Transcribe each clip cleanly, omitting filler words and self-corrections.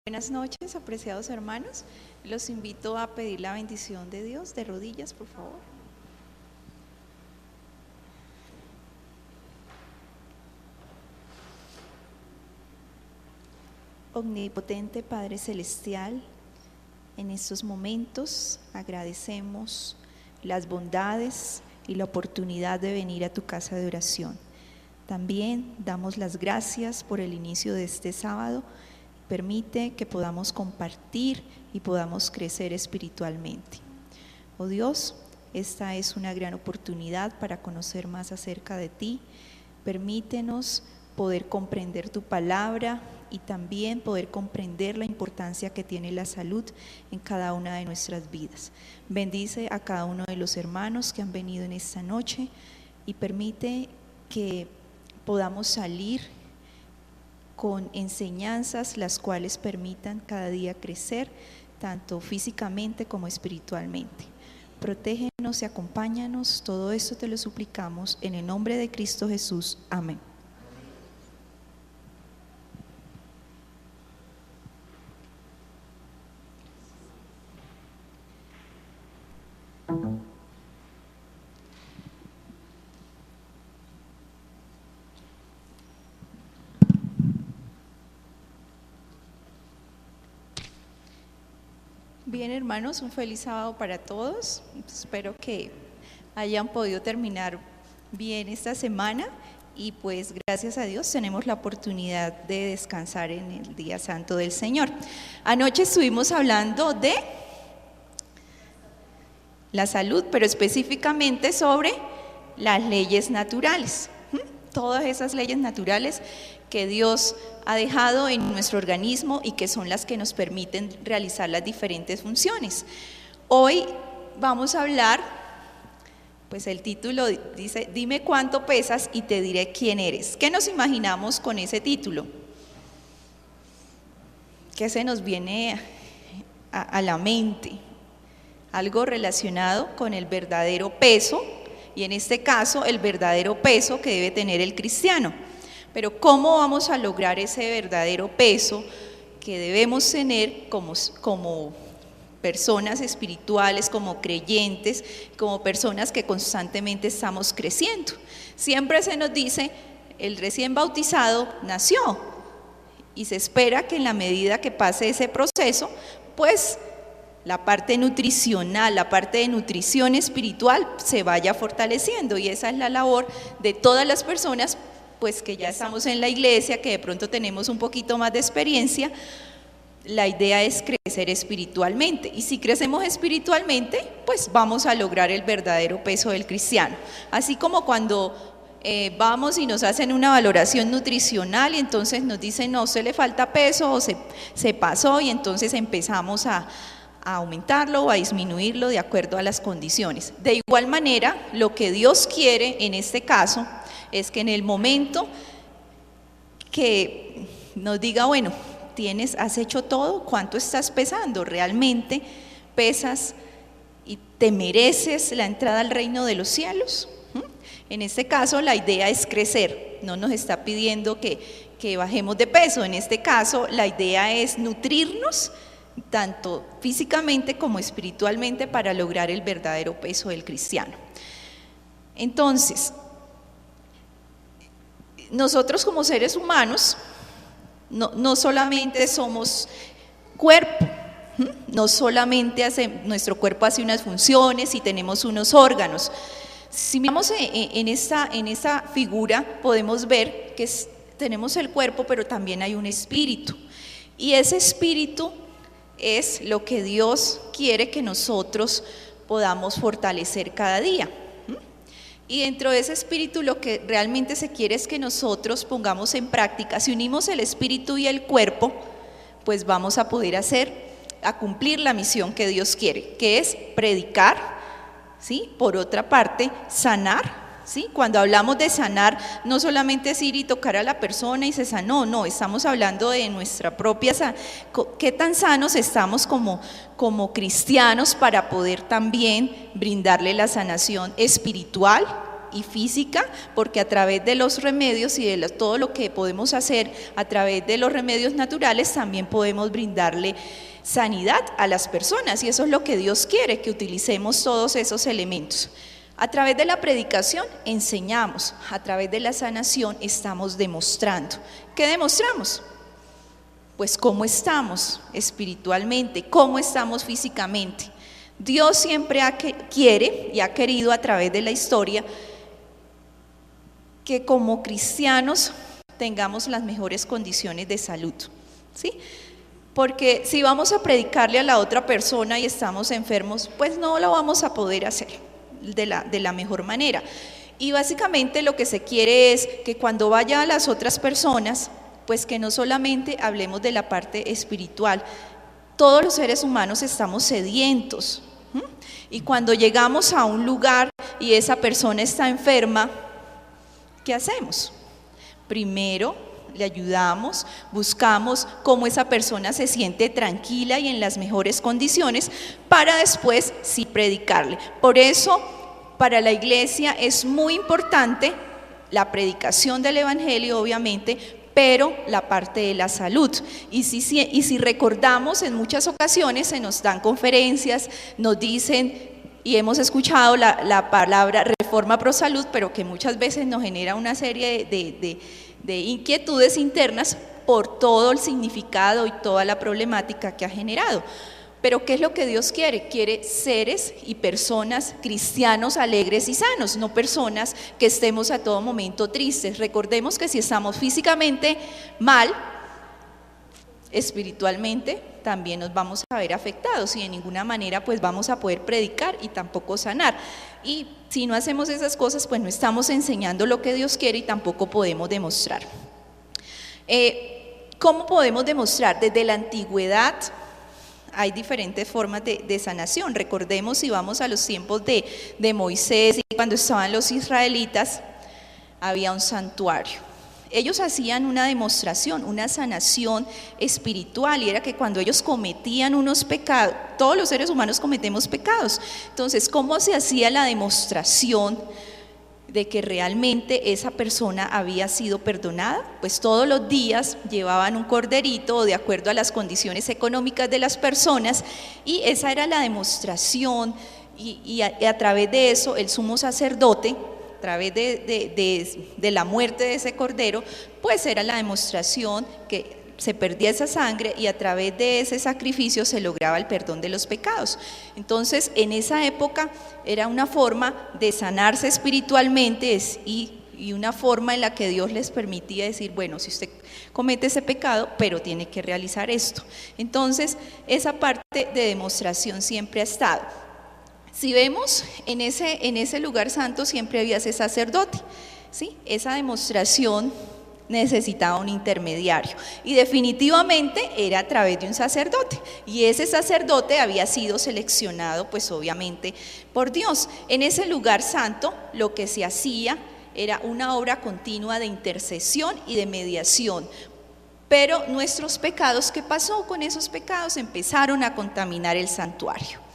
Buenas noches, apreciados hermanos. Los invito a pedir la bendición de Dios. De rodillas, por favor. Omnipotente Padre Celestial, en estos momentos agradecemos las bondades y la oportunidad de venir a tu casa de oración. También damos las gracias por el inicio de este sábado. Permite que podamos compartir y podamos crecer espiritualmente. Oh Dios, esta es una gran oportunidad para conocer más acerca de ti. Permítenos poder comprender tu palabra y también poder comprender la importancia que tiene la salud en cada una de nuestras vidas. Bendice a cada uno de los hermanos que han venido en esta noche y permite que podamos salir con enseñanzas las cuales permitan cada día crecer, tanto físicamente como espiritualmente. Protégenos y acompáñanos, todo esto te lo suplicamos en el nombre de Cristo Jesús. Amén. Bien, hermanos, un feliz sábado para todos. Espero que hayan podido terminar bien esta semana y pues gracias a Dios tenemos la oportunidad de descansar en el día santo del Señor. Anoche estuvimos hablando de la salud, pero específicamente sobre las leyes naturales. Todas esas leyes naturales que Dios ha dejado en nuestro organismo y que son las que nos permiten realizar las diferentes funciones. Hoy vamos a hablar, pues el título dice, dime cuánto pesas y te diré quién eres. ¿Qué nos imaginamos con ese título? ¿Qué se nos viene a la mente? Algo relacionado con el verdadero peso, y en este caso el verdadero peso que debe tener el cristiano. Pero ¿cómo vamos a lograr ese verdadero peso que debemos tener como personas espirituales, como creyentes, como personas que constantemente estamos creciendo? Siempre se nos dice, el recién bautizado nació y se espera que en la medida que pase ese proceso, pues la parte nutricional, la parte de nutrición espiritual se vaya fortaleciendo, y esa es la labor de todas las personas pues que ya estamos en la iglesia, que de pronto tenemos un poquito más de experiencia. La idea es crecer espiritualmente, y si crecemos espiritualmente, pues vamos a lograr el verdadero peso del cristiano. Así como cuando vamos y nos hacen una valoración nutricional y entonces nos dicen, no, se le falta peso o se pasó, y entonces empezamos a aumentarlo o a disminuirlo de acuerdo a las condiciones. De igual manera, lo que Dios quiere en este caso es que en el momento que nos diga, bueno, has hecho todo, ¿cuánto estás pesando? ¿Realmente pesas y te mereces la entrada al reino de los cielos? En este caso la idea es crecer, no nos está pidiendo que bajemos de peso. En este caso la idea es nutrirnos tanto físicamente como espiritualmente para lograr el verdadero peso del cristiano. Entonces, nosotros como seres humanos no solamente somos cuerpo, no solamente nuestro cuerpo hace unas funciones y tenemos unos órganos. Si miramos en esta figura podemos ver que tenemos el cuerpo, pero también hay un espíritu, y ese espíritu es lo que Dios quiere que nosotros podamos fortalecer cada día. Y dentro de ese espíritu lo que realmente se quiere es que nosotros pongamos en práctica. Si unimos el espíritu y el cuerpo, pues vamos a poder a cumplir la misión que Dios quiere, que es predicar, ¿sí? Por otra parte, sanar, ¿sí? Cuando hablamos de sanar, no solamente es ir y tocar a la persona y se sanó, no, estamos hablando de nuestra propia qué tan sanos estamos como cristianos para poder también brindarle la sanación espiritual y física, porque a través de los remedios y de todo lo que podemos hacer a través de los remedios naturales, también podemos brindarle sanidad a las personas, y eso es lo que Dios quiere, que utilicemos todos esos elementos. A través de la predicación enseñamos, a través de la sanación estamos demostrando. ¿Qué demostramos? Pues cómo estamos espiritualmente, cómo estamos físicamente. Dios siempre quiere y ha querido a través de la historia que como cristianos tengamos las mejores condiciones de salud, ¿sí? Porque si vamos a predicarle a la otra persona y estamos enfermos, pues no lo vamos a poder hacer de la mejor manera. Y básicamente lo que se quiere es que cuando vaya a las otras personas, pues que no solamente hablemos de la parte espiritual. Todos los seres humanos estamos sedientos, ¿sí? Y cuando llegamos a un lugar y esa persona está enferma, ¿qué hacemos? Primero le ayudamos, buscamos cómo esa persona se siente tranquila y en las mejores condiciones para después sí predicarle. Por eso, para la iglesia es muy importante la predicación del evangelio, obviamente, pero la parte de la salud. Y si recordamos, en muchas ocasiones se nos dan conferencias, nos dicen, y hemos escuchado la palabra reforma pro salud, pero que muchas veces nos genera una serie de inquietudes internas por todo el significado y toda la problemática que ha generado. Pero ¿qué es lo que Dios quiere? Quiere seres y personas cristianos alegres y sanos, no personas que estemos a todo momento tristes. Recordemos que si estamos físicamente mal, espiritualmente también nos vamos a ver afectados y de ninguna manera pues vamos a poder predicar y tampoco sanar. Y si no hacemos esas cosas, pues no estamos enseñando lo que Dios quiere y tampoco podemos demostrar. ¿Cómo podemos demostrar? Desde la antigüedad hay diferentes formas de sanación. Recordemos, si vamos a los tiempos de Moisés y cuando estaban los israelitas, había un santuario. Ellos hacían una demostración, una sanación espiritual, y era que cuando ellos cometían unos pecados, todos los seres humanos cometemos pecados. Entonces, ¿cómo se hacía la demostración de que realmente esa persona había sido perdonada? Pues todos los días llevaban un corderito de acuerdo a las condiciones económicas de las personas, y esa era la demostración, y a través de eso el sumo sacerdote, a través de la muerte de ese cordero, pues era la demostración que se perdía esa sangre y a través de ese sacrificio se lograba el perdón de los pecados. Entonces, en esa época era una forma de sanarse espiritualmente y una forma en la que Dios les permitía decir, bueno, si usted comete ese pecado, pero tiene que realizar esto. Entonces, esa parte de demostración siempre ha estado. Si vemos, en ese lugar santo siempre había ese sacerdote, ¿sí? Esa demostración necesitaba un intermediario y definitivamente era a través de un sacerdote, y ese sacerdote había sido seleccionado pues obviamente por Dios. En ese lugar santo lo que se hacía era una obra continua de intercesión y de mediación. Pero nuestros pecados, ¿qué pasó con esos pecados? Empezaron a contaminar el santuario.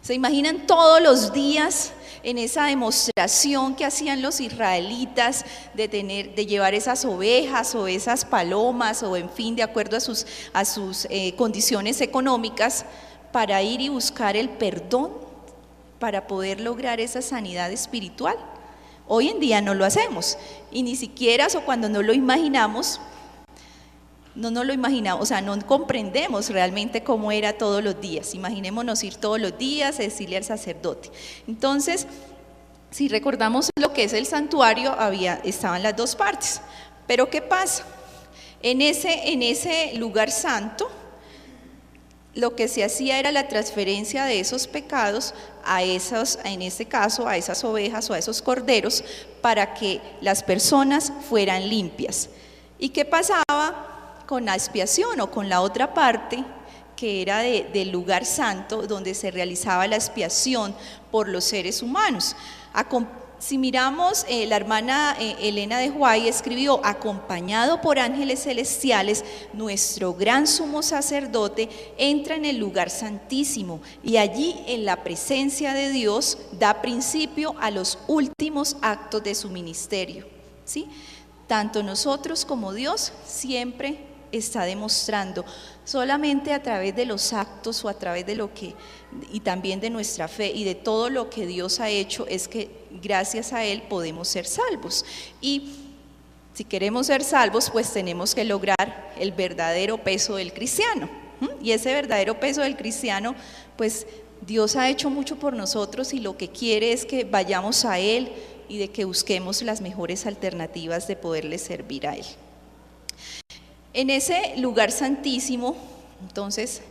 ¿Se imaginan todos los días en esa demostración que hacían los israelitas de llevar esas ovejas o esas palomas o en fin, de acuerdo a sus condiciones económicas, para ir y buscar el perdón para poder lograr esa sanidad espiritual? Hoy en día no lo hacemos, y ni siquiera, o cuando no lo imaginamos, o sea, no comprendemos realmente cómo era todos los días. Imaginémonos ir todos los días a decirle al sacerdote. Entonces, si recordamos lo que es el santuario, estaban las dos partes. Pero ¿qué pasa? En ese lugar santo, lo que se hacía era la transferencia de esos pecados en este caso, a esas ovejas o a esos corderos, para que las personas fueran limpias. ¿Y qué pasaba con la expiación o con la otra parte que era del lugar santo donde se realizaba la expiación por los seres humanos? Si miramos, la hermana Elena de White escribió: acompañado por ángeles celestiales, nuestro gran sumo sacerdote entra en el lugar santísimo y allí, en la presencia de Dios, da principio a los últimos actos de su ministerio, ¿sí? Tanto nosotros como Dios siempre está demostrando, solamente a través de los actos o a través de lo que, y también de nuestra fe y de todo lo que Dios ha hecho, es que gracias a Él podemos ser salvos. Y si queremos ser salvos, pues tenemos que lograr el verdadero peso del cristiano. Y ese verdadero peso del cristiano, pues Dios ha hecho mucho por nosotros y lo que quiere es que vayamos a Él y de que busquemos las mejores alternativas de poderle servir a Él. En ese lugar santísimo, entonces,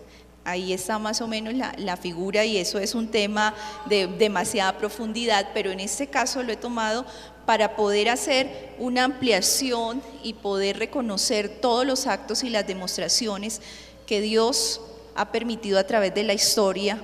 ahí está más o menos la figura, y eso es un tema de demasiada profundidad, pero en este caso lo he tomado para poder hacer una ampliación y poder reconocer todos los actos y las demostraciones que Dios ha permitido a través de la historia,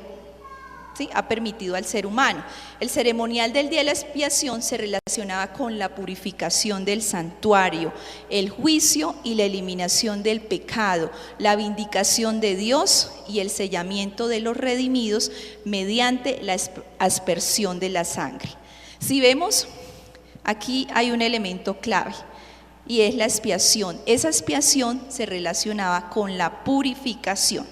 ¿sí? Ha permitido al ser humano. El ceremonial del día de la expiación se relacionaba con la purificación del santuario, el juicio y la eliminación del pecado, la vindicación de Dios y el sellamiento de los redimidos mediante la aspersión de la sangre. Si vemos, aquí hay un elemento clave y es la expiación. Esa expiación se relacionaba con la purificación.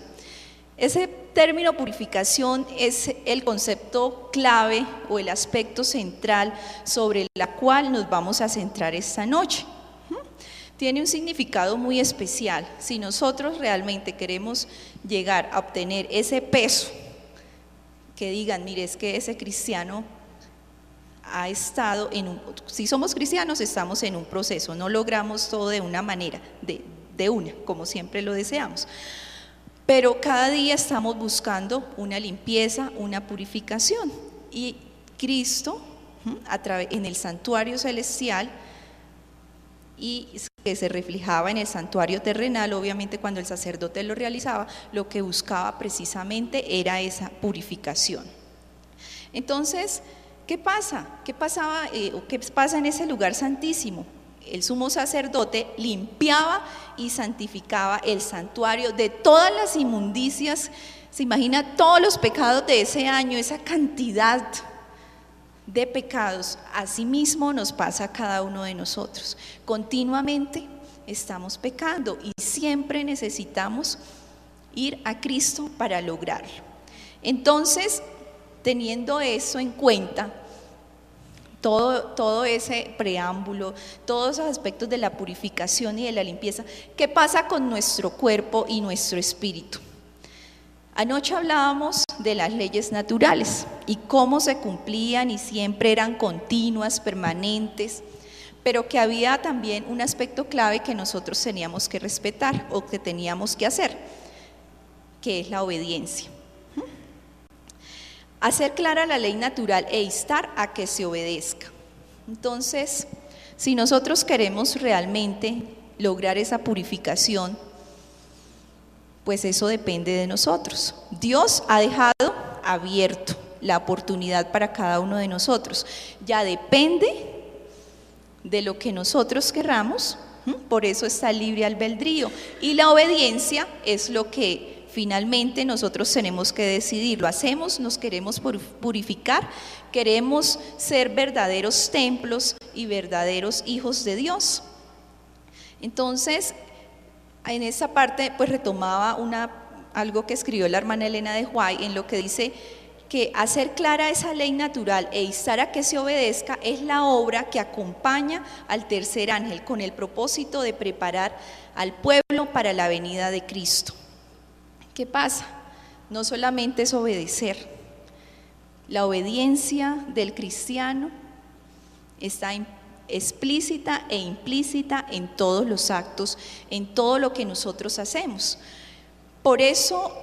Ese término purificación es el concepto clave o el aspecto central sobre la cual nos vamos a centrar esta noche. Tiene un significado muy especial. Si nosotros realmente queremos llegar a obtener ese peso, que digan, mire, es que ese cristiano ha estado si somos cristianos estamos en un proceso, no logramos todo de una manera, de una, como siempre lo deseamos. Pero cada día estamos buscando una limpieza, una purificación. Y Cristo, en el santuario celestial, y que se reflejaba en el santuario terrenal, obviamente cuando el sacerdote lo realizaba, lo que buscaba precisamente era esa purificación. Entonces, ¿qué pasa? ¿Qué pasa en ese lugar santísimo? El sumo sacerdote limpiaba y santificaba el santuario de todas las inmundicias. Se imagina todos los pecados de ese año, esa cantidad de pecados. Asimismo nos pasa a cada uno de nosotros. Continuamente estamos pecando y siempre necesitamos ir a Cristo para lograrlo. Entonces, teniendo eso en cuenta, todo ese preámbulo, todos esos aspectos de la purificación y de la limpieza, ¿qué pasa con nuestro cuerpo y nuestro espíritu? Anoche hablábamos de las leyes naturales y cómo se cumplían y siempre eran continuas, permanentes, pero que había también un aspecto clave que nosotros teníamos que respetar o que teníamos que hacer, que es la obediencia. Hacer clara la ley natural e instar a que se obedezca. Entonces, si nosotros queremos realmente lograr esa purificación, pues eso depende de nosotros. Dios ha dejado abierto la oportunidad para cada uno de nosotros. Ya depende de lo que nosotros querramos, por eso está el libre albedrío. Y la obediencia es lo que finalmente nosotros tenemos que decidir. Lo hacemos, nos queremos purificar, queremos ser verdaderos templos y verdaderos hijos de Dios. Entonces, en esa parte pues retomaba algo que escribió la hermana Elena de White, en lo que dice que hacer clara esa ley natural e instar a que se obedezca es la obra que acompaña al tercer ángel con el propósito de preparar al pueblo para la venida de Cristo. ¿Qué pasa? No solamente es obedecer. La obediencia del cristiano está explícita e implícita en todos los actos, en todo lo que nosotros hacemos. Por eso,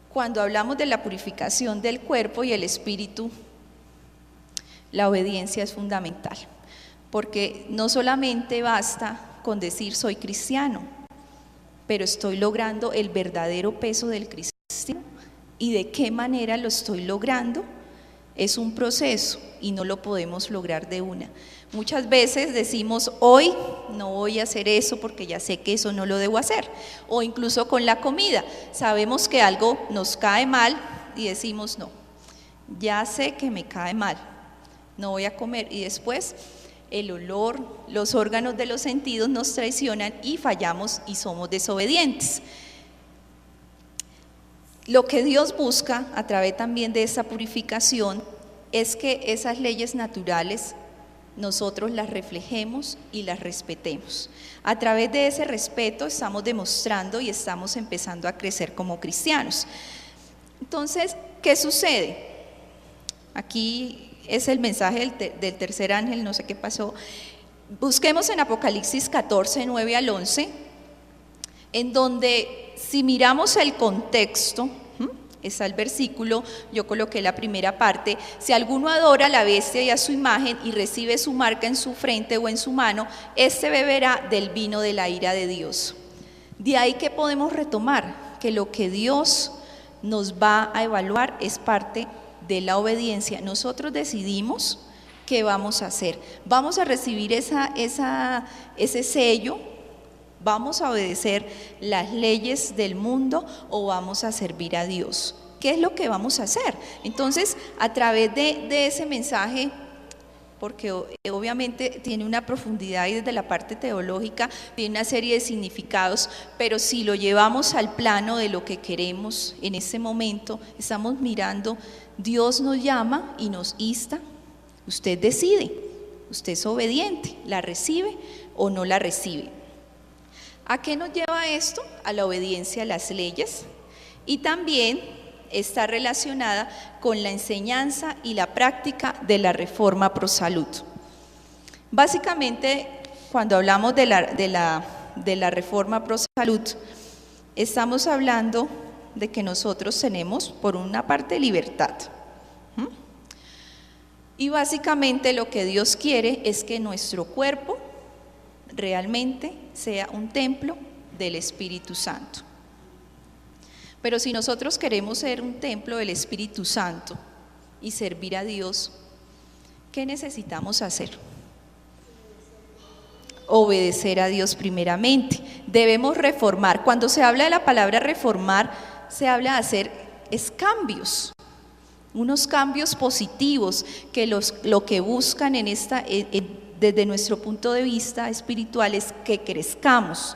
cuando hablamos de la purificación del cuerpo y el espíritu, la obediencia es fundamental, porque no solamente basta con decir soy cristiano, pero estoy logrando el verdadero peso del cristiano. ¿Y de qué manera lo estoy logrando? es un proceso y no lo podemos lograr de una. Muchas veces decimos, hoy no voy a hacer eso porque ya sé que eso no lo debo hacer. O incluso con la comida, sabemos que algo nos cae mal y decimos, no, ya sé que me cae mal, no voy a comer. Y después el olor, los órganos de los sentidos nos traicionan y fallamos y somos desobedientes. Lo que Dios busca a través también de esa purificación es que esas leyes naturales nosotros las reflejemos y las respetemos. A través de ese respeto estamos demostrando y estamos empezando a crecer como cristianos. Entonces, ¿qué sucede? Aquí es el mensaje del tercer ángel, no sé qué pasó. Busquemos en Apocalipsis 14, 9 al 11, en donde si miramos el contexto, está el versículo, yo coloqué la primera parte: si alguno adora a la bestia y a su imagen y recibe su marca en su frente o en su mano, éste beberá del vino de la ira de Dios. De ahí que podemos retomar que lo que Dios nos va a evaluar es parte de la obediencia. Nosotros decidimos qué vamos a hacer. Vamos a recibir ese sello, vamos a obedecer las leyes del mundo o vamos a servir a Dios. ¿Qué es lo que vamos a hacer? Entonces, a través de ese mensaje, porque obviamente tiene una profundidad y desde la parte teológica tiene una serie de significados, pero si lo llevamos al plano de lo que queremos en ese momento, estamos mirando, Dios nos llama y nos insta, usted decide, usted es obediente, la recibe o no la recibe. ¿A qué nos lleva esto? A la obediencia a las leyes, y también está relacionada con la enseñanza y la práctica de la reforma pro salud. Básicamente, cuando hablamos de la reforma pro salud, estamos hablando de que nosotros tenemos, por una parte, libertad. Y básicamente lo que Dios quiere es que nuestro cuerpo realmente sea un templo del Espíritu Santo. Pero si nosotros queremos ser un templo del Espíritu Santo y servir a Dios, ¿qué necesitamos hacer? Obedecer a Dios primeramente. Debemos reformar. Cuando se habla de la palabra reformar, se habla de hacer cambios, unos cambios positivos que lo que buscan desde nuestro punto de vista espiritual es que crezcamos.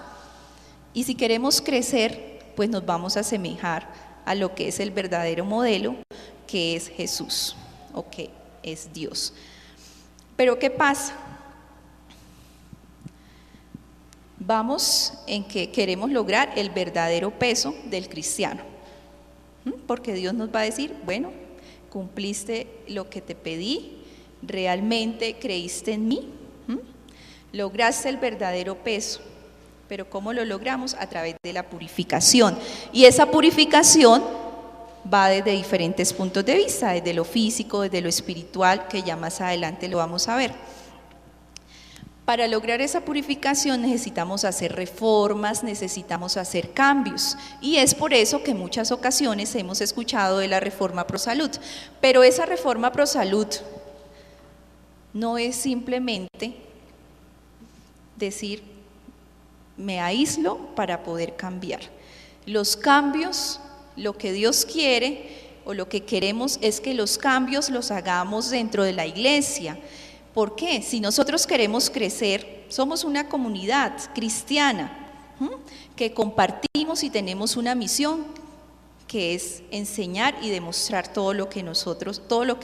Y si queremos crecer, pues nos vamos a asemejar a lo que es el verdadero modelo, que es Jesús, o que es Dios. Pero ¿qué pasa? Vamos en que queremos lograr el verdadero peso del cristiano, porque Dios nos va a decir, bueno, cumpliste lo que te pedí, realmente creíste en mí, lograste el verdadero peso. Pero ¿cómo lo logramos? A través de la purificación. Y esa purificación va desde diferentes puntos de vista, desde lo físico, desde lo espiritual, que ya más adelante lo vamos a ver. Para lograr esa purificación necesitamos hacer reformas, necesitamos hacer cambios. Y es por eso que en muchas ocasiones hemos escuchado de la reforma pro salud. Pero esa reforma pro salud no es simplemente decir, me aíslo para poder cambiar. Los cambios, lo que Dios quiere o lo que queremos es que los cambios los hagamos dentro de la iglesia. ¿Por qué? Si nosotros queremos crecer, somos una comunidad cristiana que compartimos y tenemos una misión que es enseñar y demostrar todo lo que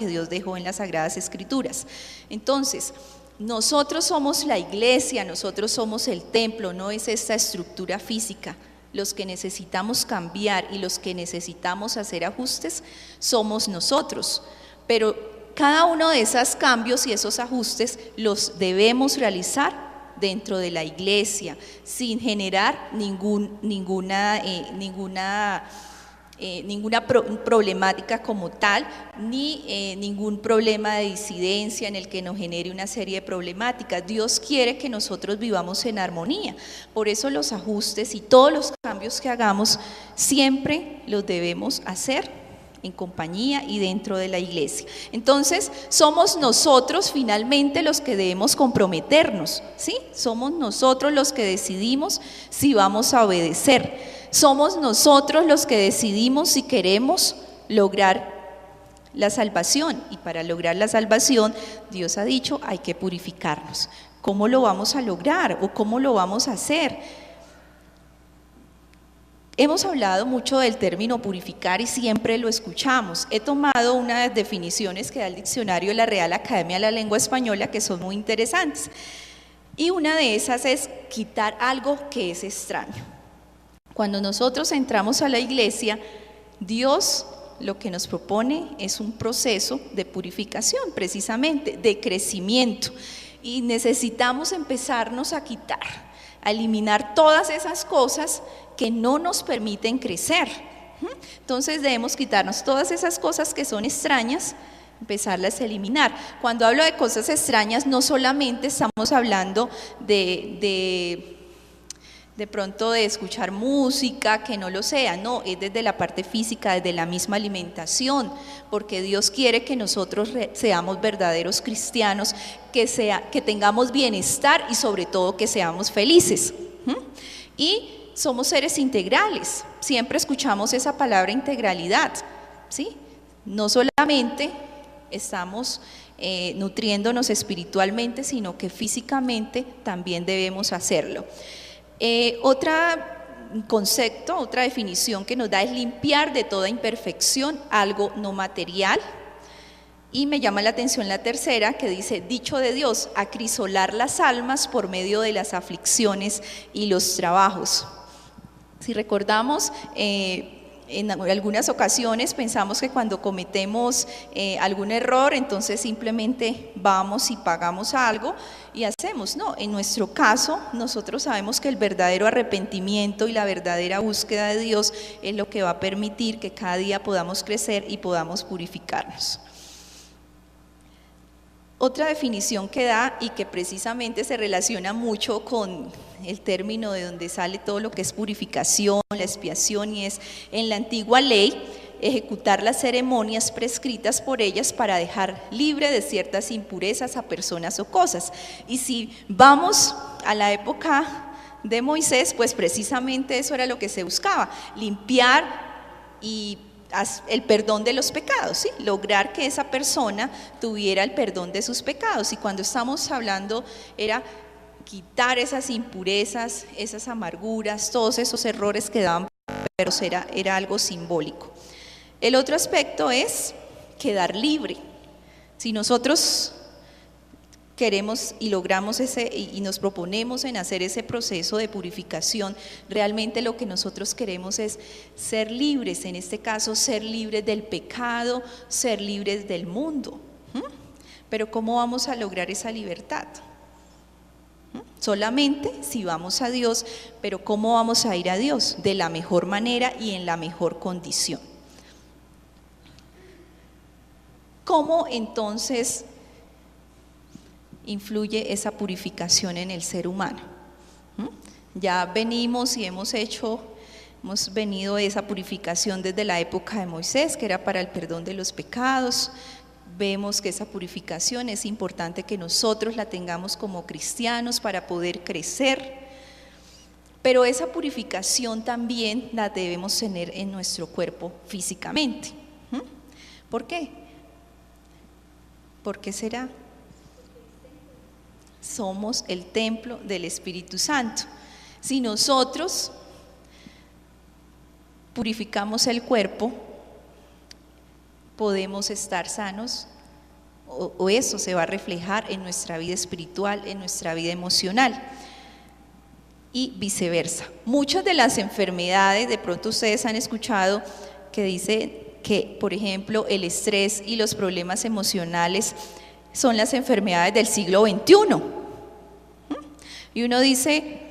Dios dejó en las Sagradas Escrituras. Entonces, nosotros somos la iglesia, nosotros somos el templo, no es esta estructura física. Los que necesitamos cambiar y los que necesitamos hacer ajustes somos nosotros. Pero cada uno de esos cambios y esos ajustes los debemos realizar dentro de la iglesia, sin generar ninguna problemática como tal, ni ningún problema de disidencia en el que nos genere una serie de problemáticas. Dios quiere que nosotros vivamos en armonía, por eso los ajustes y todos los cambios que hagamos siempre los debemos hacer en compañía y dentro de la iglesia. Entonces, somos nosotros finalmente los que debemos comprometernos, ¿sí? Somos nosotros los que decidimos si vamos a obedecer. Somos nosotros los que decidimos si queremos lograr la salvación, y para lograr la salvación, Dios ha dicho, hay que purificarnos. ¿Cómo lo vamos a lograr o cómo lo vamos a hacer? Hemos hablado mucho del término purificar y siempre lo escuchamos. He tomado unas definiciones que da el diccionario de la Real Academia de la Lengua Española que son muy interesantes. Y una de esas es quitar algo que es extraño. Cuando nosotros entramos a la iglesia, Dios lo que nos propone es un proceso de purificación, precisamente, de crecimiento. Y necesitamos empezarnos a quitar, a eliminar todas esas cosas que no nos permiten crecer. Entonces debemos quitarnos todas esas cosas que son extrañas, empezarlas a eliminar. Cuando hablo de cosas extrañas, no solamente estamos hablando de pronto de escuchar música, que no lo sea, no, es desde la parte física, desde la misma alimentación, porque Dios quiere que nosotros seamos verdaderos cristianos, que tengamos bienestar y sobre todo que seamos felices. Y somos seres integrales, siempre escuchamos esa palabra integralidad, ¿sí? No solamente estamos nutriéndonos espiritualmente, sino que físicamente también debemos hacerlo. Otro concepto, otra definición que nos da es limpiar de toda imperfección algo no material. Y me llama la atención la tercera, que dice, dicho de Dios, acrisolar las almas por medio de las aflicciones y los trabajos. Si recordamos, en algunas ocasiones pensamos que cuando cometemos algún error, entonces simplemente vamos y pagamos algo y hacemos. No, en nuestro caso, nosotros sabemos que el verdadero arrepentimiento y la verdadera búsqueda de Dios es lo que va a permitir que cada día podamos crecer y podamos purificarnos. Otra definición que da y que precisamente se relaciona mucho con el término de donde sale todo lo que es purificación, la expiación, y es en la antigua ley ejecutar las ceremonias prescritas por ellas para dejar libre de ciertas impurezas a personas o cosas. Y si vamos a la época de Moisés, pues precisamente eso era lo que se buscaba, limpiar y el perdón de los pecados, ¿sí? Lograr que esa persona tuviera el perdón de sus pecados. Y cuando estamos hablando era quitar esas impurezas, esas amarguras, todos esos errores que daban, pero era algo simbólico. El otro aspecto es quedar libre. Si nosotros queremos y logramos y nos proponemos en hacer ese proceso de purificación, realmente lo que nosotros queremos es ser libres, en este caso ser libres del pecado, ser libres del mundo. Pero ¿cómo vamos a lograr esa libertad? Solamente si vamos a Dios, pero ¿cómo vamos a ir a Dios? De la mejor manera y en la mejor condición. ¿Cómo entonces influye esa purificación en el ser humano? Ya venimos y hemos venido de esa purificación desde la época de Moisés, que era para el perdón de los pecados. Vemos que esa purificación es importante que nosotros la tengamos como cristianos para poder crecer, pero esa purificación también la debemos tener en nuestro cuerpo físicamente. ¿Por qué? ¿Por qué será? Somos el templo del Espíritu Santo. Si nosotros purificamos el cuerpo, podemos estar sanos, o eso se va a reflejar en nuestra vida espiritual, en nuestra vida emocional y viceversa. Muchas de las enfermedades, de pronto ustedes han escuchado que dicen que, por ejemplo, el estrés y los problemas emocionales son las enfermedades del siglo XXI. Y uno dice,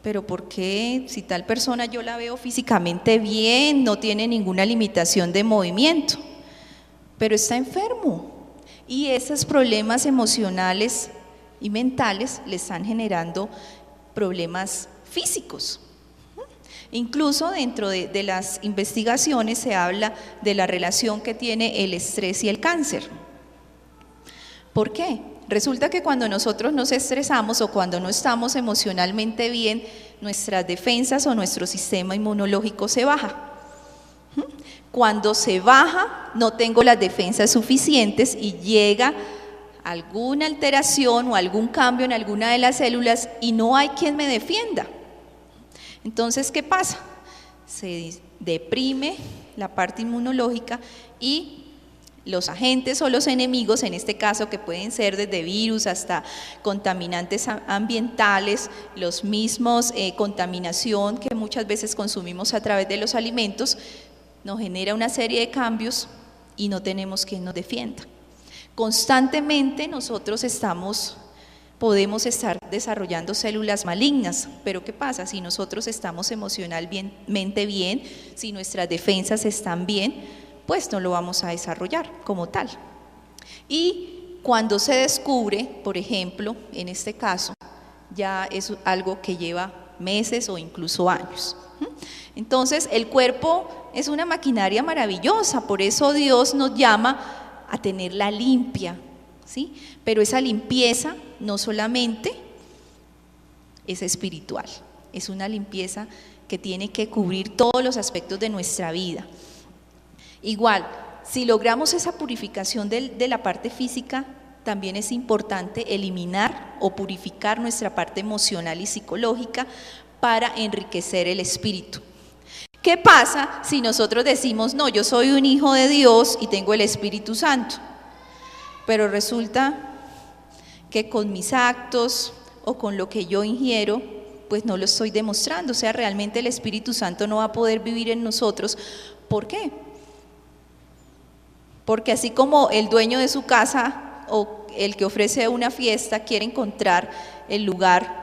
pero ¿por qué si tal persona yo la veo físicamente bien, no tiene ninguna limitación de movimiento, pero está enfermo? Y esos problemas emocionales y mentales le están generando problemas físicos. Incluso dentro de las investigaciones se habla de la relación que tiene el estrés y el cáncer. ¿Por qué? Resulta que cuando nosotros nos estresamos o cuando no estamos emocionalmente bien, nuestras defensas o nuestro sistema inmunológico se baja. Cuando se baja, no tengo las defensas suficientes y llega alguna alteración o algún cambio en alguna de las células y no hay quien me defienda. Entonces, ¿qué pasa? Se deprime la parte inmunológica y los agentes o los enemigos, en este caso que pueden ser desde virus hasta contaminantes ambientales, los mismos contaminación que muchas veces consumimos a través de los alimentos, nos genera una serie de cambios y no tenemos quien nos defienda. Constantemente nosotros podemos estar desarrollando células malignas, pero ¿qué pasa? Si nosotros estamos emocionalmente bien, si nuestras defensas están bien, pues no lo vamos a desarrollar como tal. Y cuando se descubre, por ejemplo, en este caso, ya es algo que lleva meses o incluso años. Entonces, el cuerpo es una maquinaria maravillosa, por eso Dios nos llama a tenerla limpia, ¿sí? Pero esa limpieza no solamente es espiritual, es una limpieza que tiene que cubrir todos los aspectos de nuestra vida. Igual, si logramos esa purificación de la parte física, también es importante eliminar o purificar nuestra parte emocional y psicológica para enriquecer el espíritu. ¿Qué pasa si nosotros decimos, no, yo soy un hijo de Dios y tengo el Espíritu Santo? Pero resulta que con mis actos o con lo que yo ingiero, pues no lo estoy demostrando. O sea, realmente el Espíritu Santo no va a poder vivir en nosotros. ¿Por qué? Porque así como el dueño de su casa o el que ofrece una fiesta quiere encontrar el lugar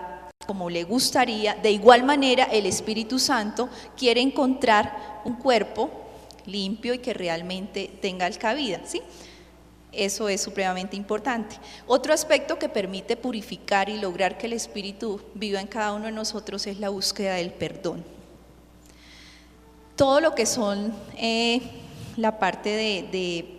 como le gustaría, de igual manera el Espíritu Santo quiere encontrar un cuerpo limpio y que realmente tenga cabida, ¿sí? Eso es supremamente importante. Otro aspecto que permite purificar y lograr que el Espíritu viva en cada uno de nosotros es la búsqueda del perdón. Todo lo que son la parte de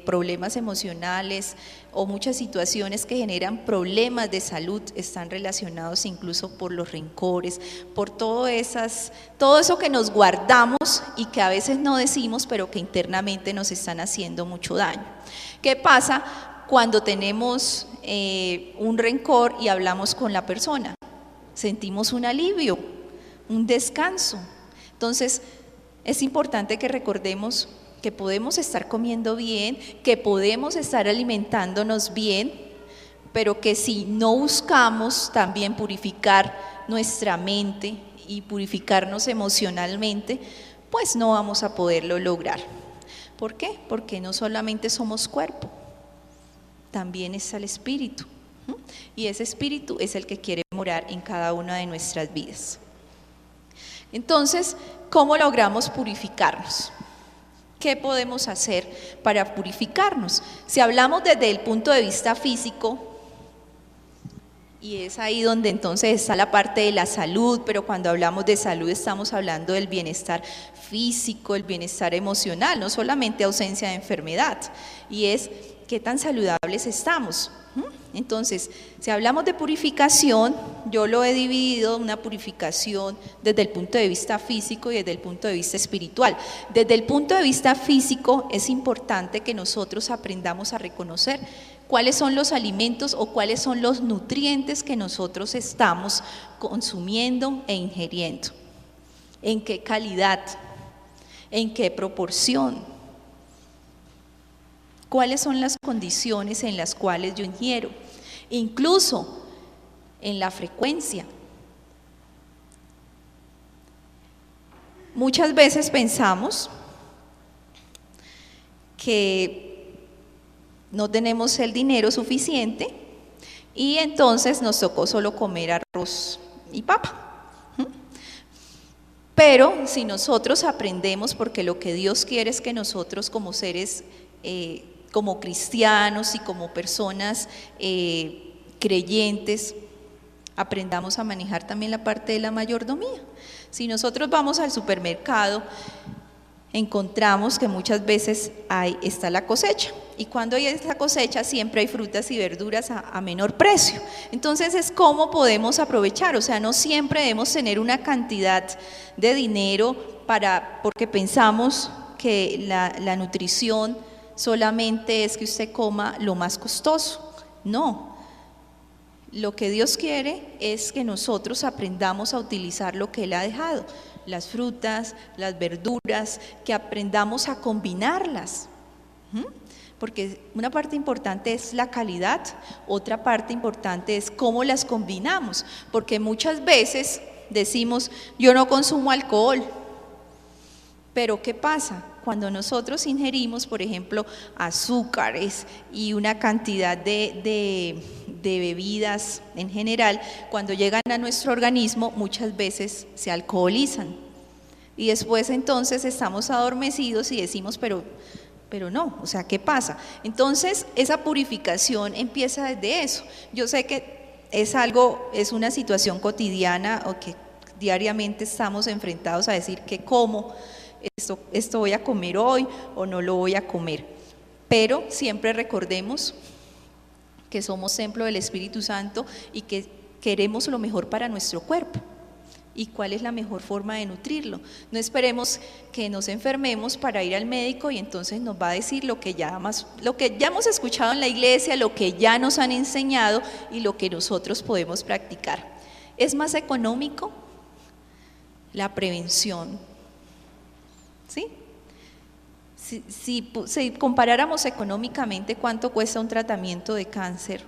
problemas emocionales o muchas situaciones que generan problemas de salud están relacionados incluso por los rencores, por todo eso que nos guardamos y que a veces no decimos, pero que internamente nos están haciendo mucho daño. ¿Qué pasa cuando tenemos un rencor y hablamos con la persona? Sentimos un alivio, un descanso. Entonces, es importante que recordemos que podemos estar comiendo bien, que podemos estar alimentándonos bien, pero que si no buscamos también purificar nuestra mente y purificarnos emocionalmente, pues no vamos a poderlo lograr. ¿Por qué? Porque no solamente somos cuerpo, también está el espíritu, y ese espíritu es el que quiere morar en cada una de nuestras vidas. Entonces, ¿cómo logramos purificarnos? ¿Qué podemos hacer para purificarnos? Si hablamos desde el punto de vista físico, y es ahí donde entonces está la parte de la salud, pero cuando hablamos de salud estamos hablando del bienestar físico, el bienestar emocional, no solamente ausencia de enfermedad, y es qué tan saludables estamos. Entonces, si hablamos de purificación, yo lo he dividido una purificación desde el punto de vista físico y desde el punto de vista espiritual. Desde el punto de vista físico es importante que nosotros aprendamos a reconocer cuáles son los alimentos o cuáles son los nutrientes que nosotros estamos consumiendo e ingiriendo. ¿En qué calidad? ¿En qué proporción? ¿Cuáles son las condiciones en las cuales yo ingiero? Incluso en la frecuencia. Muchas veces pensamos que no tenemos el dinero suficiente y entonces nos tocó solo comer arroz y papa. Pero si nosotros aprendemos, porque lo que Dios quiere es que nosotros como seres como cristianos y como personas creyentes, aprendamos a manejar también la parte de la mayordomía. Si nosotros vamos al supermercado, encontramos que muchas veces está la cosecha, y cuando hay esta cosecha siempre hay frutas y verduras a menor precio. Entonces es cómo podemos aprovechar, o sea, no siempre debemos tener una cantidad de dinero porque pensamos que la nutrición solamente es que usted coma lo más costoso. No, lo que Dios quiere es que nosotros aprendamos a utilizar lo que Él ha dejado, las frutas, las verduras, que aprendamos a combinarlas. Porque una parte importante es la calidad, otra parte importante es cómo las combinamos, porque muchas veces decimos, yo no consumo alcohol, pero ¿qué pasa? Cuando nosotros ingerimos, por ejemplo, azúcares y una cantidad de bebidas en general, cuando llegan a nuestro organismo, muchas veces se alcoholizan. Y después entonces estamos adormecidos y decimos, pero no, o sea, ¿qué pasa? Entonces, esa purificación empieza desde eso. Yo sé que es una situación cotidiana o que diariamente estamos enfrentados a decir que como esto voy a comer hoy o no lo voy a comer, pero siempre recordemos que somos templo del Espíritu Santo y que queremos lo mejor para nuestro cuerpo. ¿Y cuál es la mejor forma de nutrirlo? No esperemos que nos enfermemos para ir al médico y entonces nos va a decir lo que ya hemos escuchado en la iglesia, lo que ya nos han enseñado y lo que nosotros podemos practicar. ¿Es más económico? La prevención. ¿Sí? Si comparáramos económicamente cuánto cuesta un tratamiento de cáncer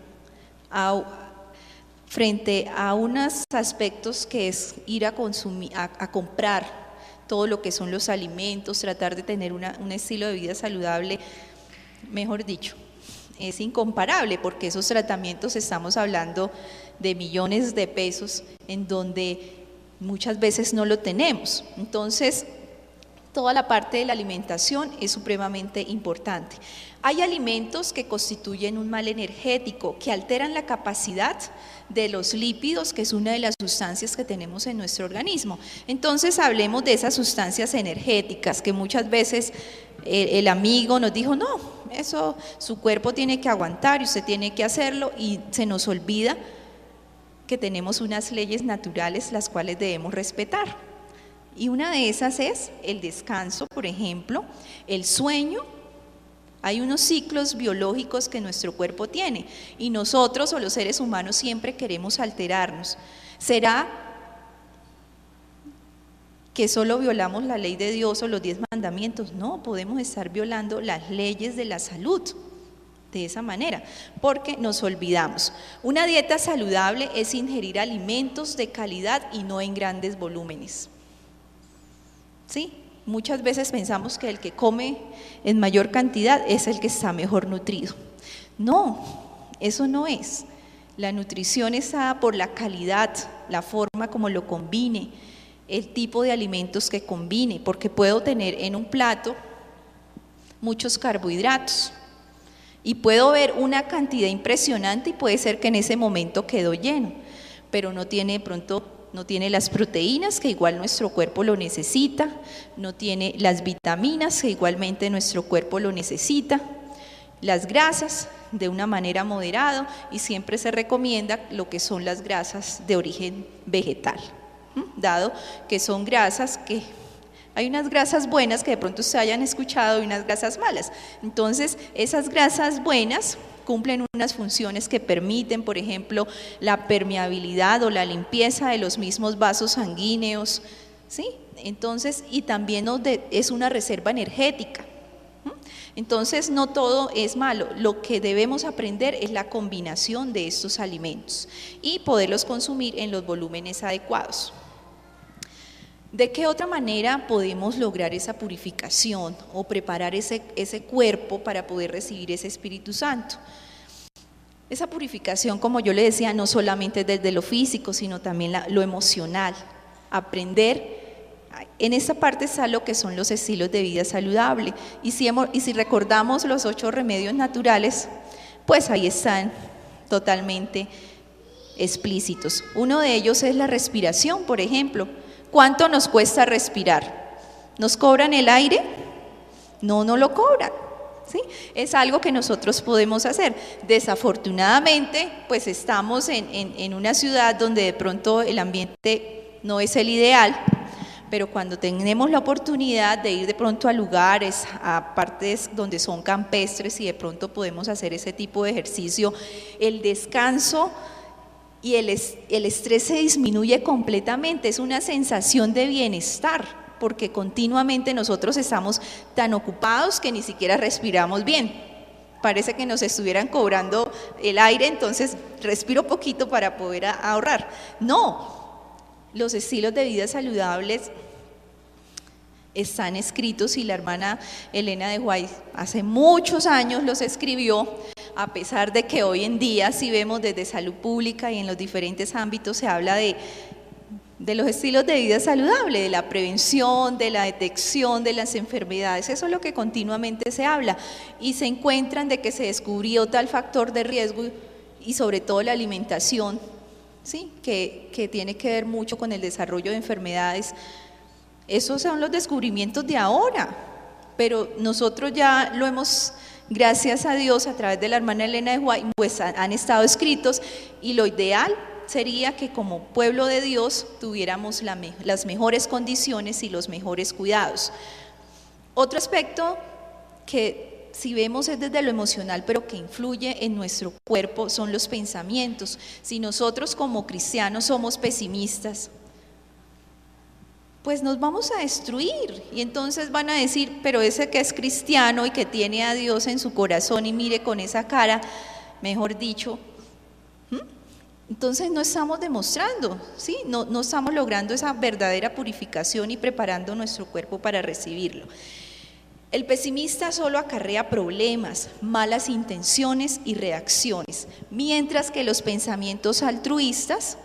frente a unos aspectos que es ir a consumir, a comprar todo lo que son los alimentos, tratar de tener un estilo de vida saludable, mejor dicho, es incomparable, porque esos tratamientos estamos hablando de millones de pesos en donde muchas veces no lo tenemos. Entonces, toda la parte de la alimentación es supremamente importante. Hay alimentos que constituyen un mal energético, que alteran la capacidad de los lípidos, que es una de las sustancias que tenemos en nuestro organismo. Entonces hablemos de esas sustancias energéticas que muchas veces el amigo nos dijo, no, eso su cuerpo tiene que aguantar y usted tiene que hacerlo, y se nos olvida que tenemos unas leyes naturales las cuales debemos respetar. Y una de esas es el descanso, por ejemplo, el sueño. Hay unos ciclos biológicos que nuestro cuerpo tiene y nosotros o los seres humanos siempre queremos alterarnos. ¿Será que solo violamos la ley de Dios o los 10 mandamientos? No, podemos estar violando las leyes de la salud de esa manera, porque nos olvidamos. Una dieta saludable es ingerir alimentos de calidad y no en grandes volúmenes. ¿Sí? Muchas veces pensamos que el que come en mayor cantidad es el que está mejor nutrido. No, eso no es. La nutrición está por la calidad, la forma como lo combine, el tipo de alimentos que combine, porque puedo tener en un plato muchos carbohidratos y puedo ver una cantidad impresionante y puede ser que en ese momento quedó lleno, pero no tiene las proteínas que igual nuestro cuerpo lo necesita, no tiene las vitaminas que igualmente nuestro cuerpo lo necesita, las grasas de una manera moderada, y siempre se recomienda lo que son las grasas de origen vegetal, dado que son grasas que hay unas grasas buenas que de pronto se hayan escuchado y unas grasas malas. Entonces esas grasas buenas cumplen unas funciones que permiten, por ejemplo, la permeabilidad o la limpieza de los mismos vasos sanguíneos, ¿sí? Entonces, y también es una reserva energética. Entonces, no todo es malo. Lo que debemos aprender es la combinación de estos alimentos y poderlos consumir en los volúmenes adecuados. ¿De qué otra manera podemos lograr esa purificación o preparar ese cuerpo para poder recibir ese Espíritu Santo? Esa purificación, como yo le decía, no solamente desde lo físico, sino también lo emocional. Aprender, en esta parte está lo que son los estilos de vida saludable. Y si recordamos los 8 remedios naturales, pues ahí están totalmente explícitos. Uno de ellos es la respiración, por ejemplo. ¿Cuánto nos cuesta respirar? ¿Nos cobran el aire? No, no lo cobran. ¿Sí? Es algo que nosotros podemos hacer. Desafortunadamente, pues estamos en una ciudad donde de pronto el ambiente no es el ideal, pero cuando tenemos la oportunidad de ir de pronto a lugares, a partes donde son campestres y de pronto podemos hacer ese tipo de ejercicio, el descanso y el estrés se disminuye completamente, es una sensación de bienestar, porque continuamente nosotros estamos tan ocupados que ni siquiera respiramos bien. Parece que nos estuvieran cobrando el aire, entonces respiro poquito para poder ahorrar. No, los estilos de vida saludables están escritos y la hermana Elena de White hace muchos años los escribió, a pesar de que hoy en día si vemos desde salud pública y en los diferentes ámbitos se habla de los estilos de vida saludable, de la prevención, de la detección de las enfermedades. Eso es lo que continuamente se habla y se encuentran de que se descubrió tal factor de riesgo y sobre todo la alimentación, ¿sí? que tiene que ver mucho con el desarrollo de enfermedades. Esos son los descubrimientos de ahora, pero nosotros ya lo hemos, gracias a Dios, a través de la hermana Elena de White, pues han estado escritos y lo ideal sería que como pueblo de Dios tuviéramos las mejores condiciones y los mejores cuidados. Otro aspecto que si vemos es desde lo emocional, pero que influye en nuestro cuerpo, son los pensamientos. Si nosotros como cristianos somos pesimistas, pues nos vamos a destruir y entonces van a decir, pero ese que es cristiano y que tiene a Dios en su corazón y mire con esa cara, mejor dicho, entonces no estamos demostrando, ¿sí? No estamos logrando esa verdadera purificación y preparando nuestro cuerpo para recibirlo. El pesimista solo acarrea problemas, malas intenciones y reacciones, mientras que los pensamientos altruistas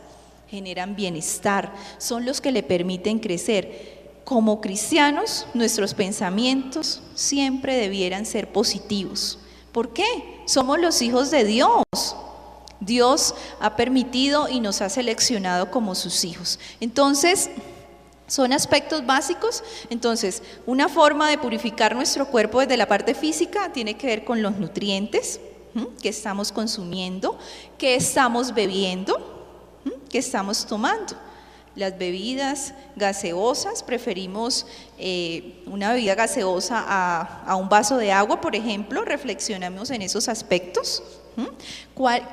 generan bienestar, son los que le permiten crecer. Como cristianos, nuestros pensamientos siempre debieran ser positivos. ¿Por qué? Somos los hijos de Dios. Dios ha permitido y nos ha seleccionado como sus hijos. Entonces, son aspectos básicos. Entonces, una forma de purificar nuestro cuerpo desde la parte física tiene que ver con los nutrientes que estamos consumiendo, que estamos bebiendo, que estamos tomando. Las bebidas gaseosas, preferimos una bebida gaseosa a un vaso de agua, por ejemplo. Reflexionamos en esos aspectos.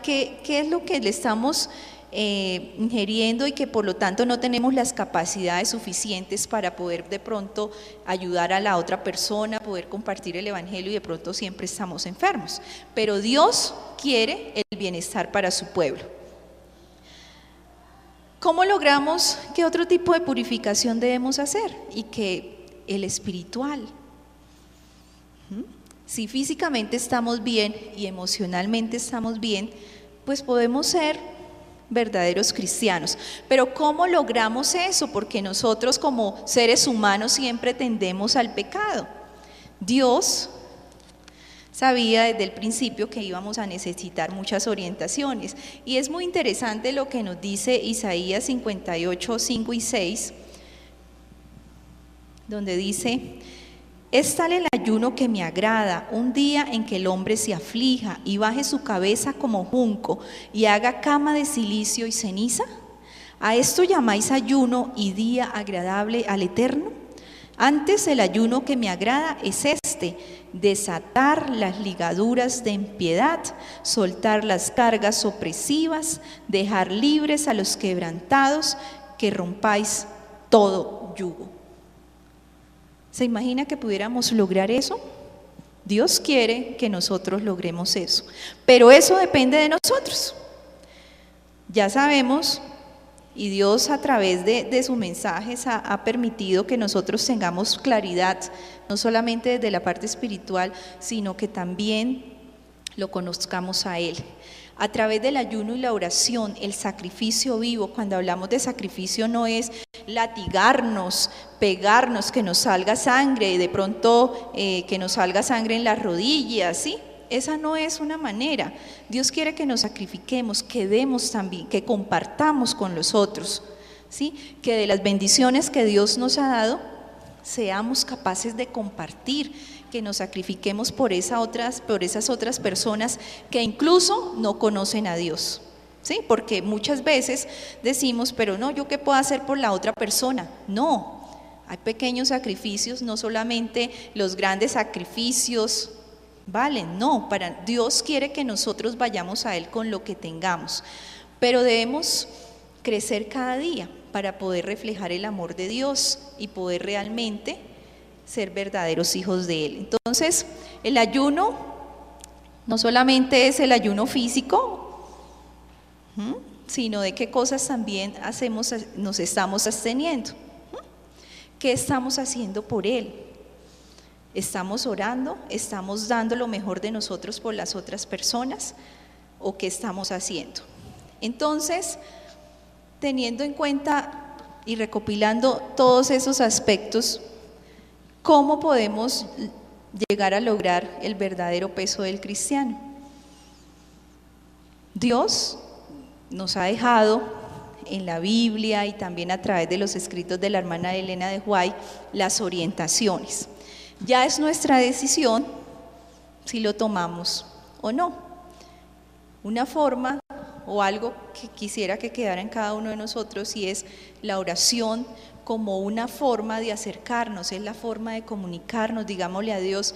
¿Qué es lo que le estamos ingiriendo y que por lo tanto no tenemos las capacidades suficientes para poder de pronto ayudar a la otra persona, poder compartir el evangelio y de pronto siempre estamos enfermos? Pero Dios quiere el bienestar para su pueblo. ¿Cómo logramos qué otro tipo de purificación debemos hacer? Y que el espiritual. Si físicamente estamos bien y emocionalmente estamos bien, pues podemos ser verdaderos cristianos. Pero ¿cómo logramos eso? Porque nosotros como seres humanos siempre tendemos al pecado. Dios sabía desde el principio que íbamos a necesitar muchas orientaciones. Y es muy interesante lo que nos dice Isaías 58, 5 y 6, donde dice: es tal el ayuno que me agrada, un día en que el hombre se aflija y baje su cabeza como junco y haga cama de cilicio y ceniza. ¿A esto llamáis ayuno y día agradable al Eterno? Antes el ayuno que me agrada es este: desatar las ligaduras de impiedad, soltar las cargas opresivas, dejar libres a los quebrantados, que rompáis todo yugo. ¿Se imagina que pudiéramos lograr eso? Dios quiere que nosotros logremos eso, pero eso depende de nosotros. Ya sabemos, y Dios a través de sus mensajes ha permitido que nosotros tengamos claridad, no solamente desde la parte espiritual, sino que también lo conozcamos a Él. A través del ayuno y la oración, el sacrificio vivo. Cuando hablamos de sacrificio no es latigarnos, pegarnos, que nos salga sangre, y de pronto que nos salga sangre en las rodillas, ¿sí? Esa no es una manera. Dios quiere que nos sacrifiquemos, que demos también, que compartamos con los otros, ¿sí? Que de las bendiciones que Dios nos ha dado, seamos capaces de compartir, que nos sacrifiquemos por esas otras personas que incluso no conocen a Dios, ¿sí? Porque muchas veces decimos, pero no, ¿yo qué puedo hacer por la otra persona? No, hay pequeños sacrificios, no solamente los grandes sacrificios valen, no, para Dios quiere que nosotros vayamos a Él con lo que tengamos, pero debemos crecer cada día para poder reflejar el amor de Dios y poder realmente ser verdaderos hijos de Él. Entonces, el ayuno no solamente es el ayuno físico, sino de qué cosas también nos estamos absteniendo. ¿Qué estamos haciendo por Él? ¿Estamos orando? ¿Estamos dando lo mejor de nosotros por las otras personas? ¿O qué estamos haciendo? Entonces, teniendo en cuenta y recopilando todos esos aspectos, ¿cómo podemos llegar a lograr el verdadero peso del cristiano? Dios nos ha dejado en la Biblia y también a través de los escritos de la hermana Elena de White las orientaciones. Ya es nuestra decisión si lo tomamos o no. Una forma o algo que quisiera que quedara en cada uno de nosotros, y es la oración como una forma de acercarnos, es la forma de comunicarnos. Digámosle a Dios: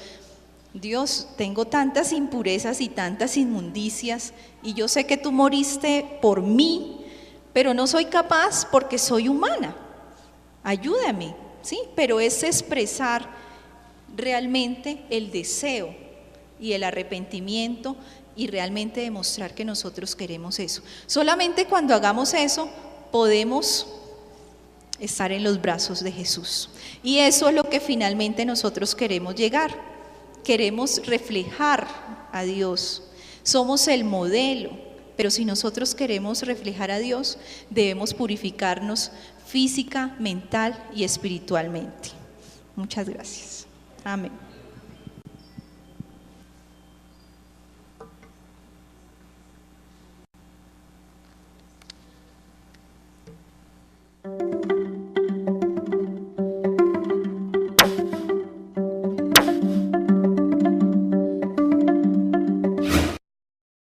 Dios, tengo tantas impurezas y tantas inmundicias, y yo sé que tú moriste por mí, pero no soy capaz porque soy humana, ayúdame, ¿sí? Pero es expresar realmente el deseo y el arrepentimiento, y realmente demostrar que nosotros queremos eso. Solamente cuando hagamos eso podemos estar en los brazos de Jesús, y eso es lo que finalmente nosotros queremos llegar. Queremos reflejar a Dios, somos el modelo, pero si nosotros queremos reflejar a Dios, debemos purificarnos física, mental y espiritualmente. Muchas gracias. Amén.